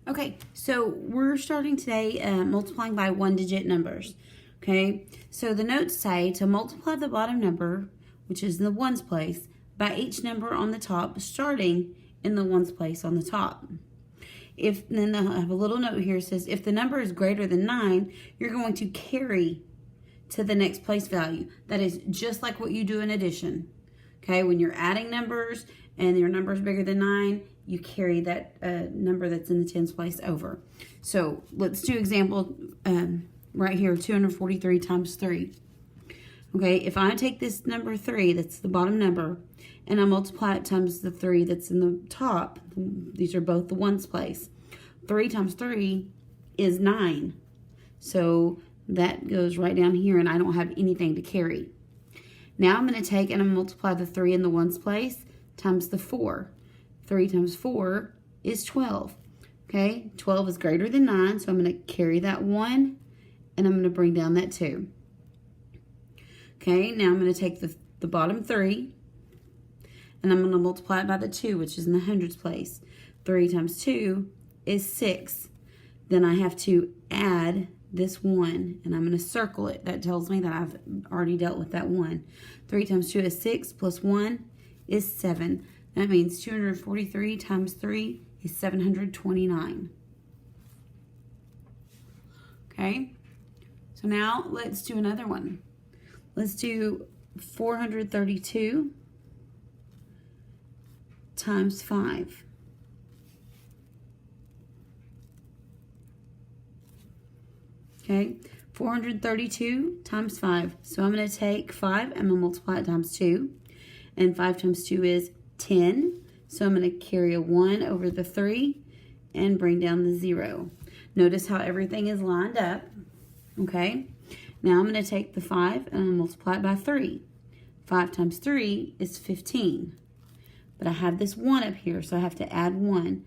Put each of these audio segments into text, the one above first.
Okay, so we're starting today multiplying by one-digit numbers. Okay, so the notes say to multiply the bottom number, which is in the ones place, by each number on the top, starting in the ones place on the top. Then I have a little note here that says if the number is greater than 9, you're going to carry to the next place value. That is just like what you do in addition. Okay, when you're adding numbers and your number is bigger than 9, you carry that number that's in the tens place over. So let's do example right here, 243 times 3. Okay, if I take this number 3, that's the bottom number, and I multiply it times the 3 that's in the top, these are both the ones place. 3 times 3 is 9. So that goes right down here, and I don't have anything to carry. Now I'm going to take and I'm multiply the 3 in the ones place times the 4. 3 times 4 is 12. Okay, 12 is greater than 9, so I'm going to carry that 1, and I'm going to bring down that 2. Okay, now I'm going to take the bottom 3, and I'm going to multiply it by the 2, which is in the hundreds place. 3 times 2 is 6. Then I have to add this 1, and I'm going to circle it. That tells me that I've already dealt with that 1. 3 times 2 is 6, plus 1 is 7. That means 243 times 3 is 729. Okay, so now let's do another one. Let's do 432 times 5. Okay, 432 times 5. So I'm going to take 5 and I'm going to multiply it times 2. And 5 times 2 is 10. So I'm going to carry a 1 over the 3 and bring down the 0. Notice how everything is lined up. Okay, now I'm going to take the 5 and I'm going to multiply it by 3. 5 times 3 is 15. But I have this 1 up here, so I have to add 1.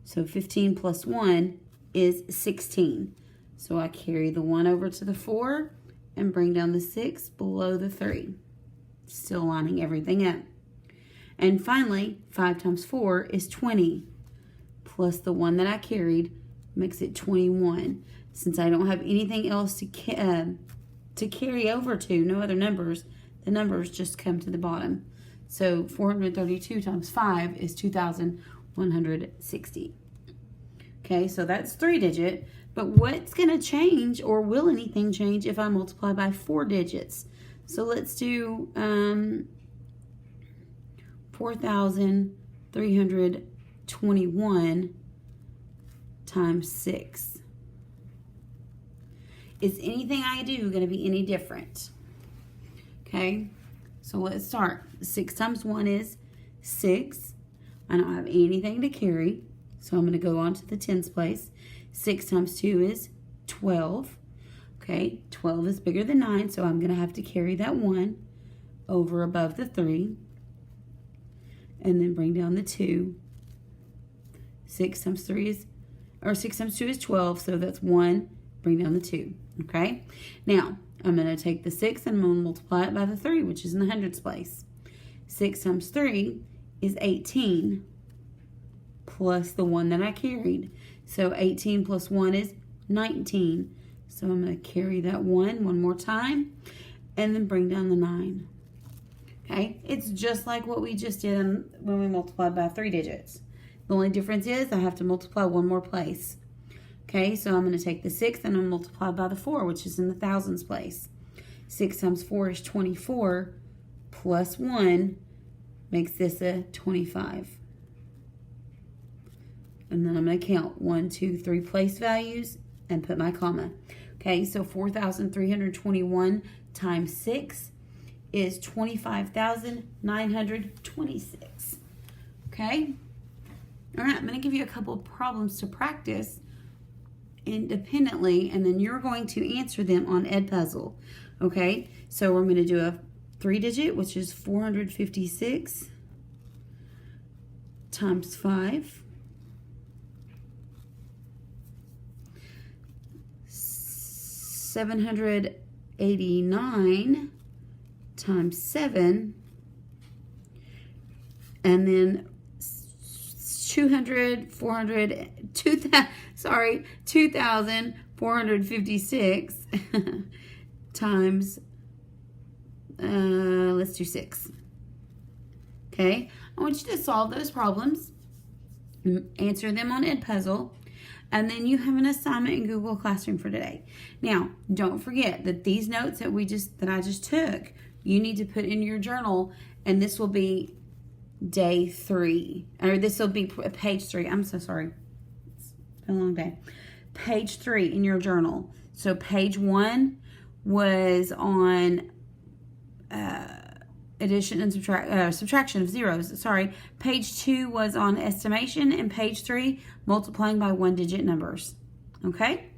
So 15 plus 1 is 16. So I carry the 1 over to the 4 and bring down the 6 below the 3. Still lining everything up. And finally, 5 times 4 is 20. Plus the 1 that I carried makes it 21. Since I don't have anything else to carry over to, no other numbers, the numbers just come to the bottom. So 432 times 5 is 2,160. Okay, so that's 3-digit. But what's going to change, or will anything change, if I multiply by 4 digits? So let's do 4,321 times 6. Is anything I do going to be any different? Okay, so let's start. 6 times 1 is 6. I don't have anything to carry, so I'm going to go on to the tens place. 6 times 2 is 12. Okay, 12 is bigger than 9, so I'm going to have to carry that 1 over above the 3. And then bring down the 2. 6 times 2 is 12, so that's 1. Bring down the 2. Okay, now I'm going to take the 6 and I'm going to multiply it by the 3, which is in the hundreds place. 6 times 3 is 18, plus the 1 that I carried. So 18 plus 1 is 19. So I'm going to carry that 1 more time and then bring down the 9. Okay, it's just like what we just did when we multiplied by 3 digits. The only difference is I have to multiply 1 more place. Okay, so I'm going to take the 6 and I'm going to multiply by the 4, which is in the thousands place. 6 times 4 is 24, plus 1 makes this a 25. And then I'm going to count 1, 2, 3 place values and put my comma. Okay, so 4,321 times 6 is 25,926. Okay? All right, I'm going to give you a couple of problems to practice independently, and then you're going to answer them on Edpuzzle. Okay, so we're going to do a 3-digit, which is 456 times 5. 789 times 7, and then 2,456 times, let's do 6. Okay, I want you to solve those problems, answer them on Edpuzzle, and then you have an assignment in Google Classroom for today. Now, don't forget that these notes that I just took, you need to put in your journal, and this will be day 3, or this will be page 3. I'm so sorry. It's been a long day. Page 3 in your journal. So page 1 was on addition and subtraction of zeros. Sorry. Page 2 was on estimation, and page 3 multiplying by 1-digit numbers. Okay?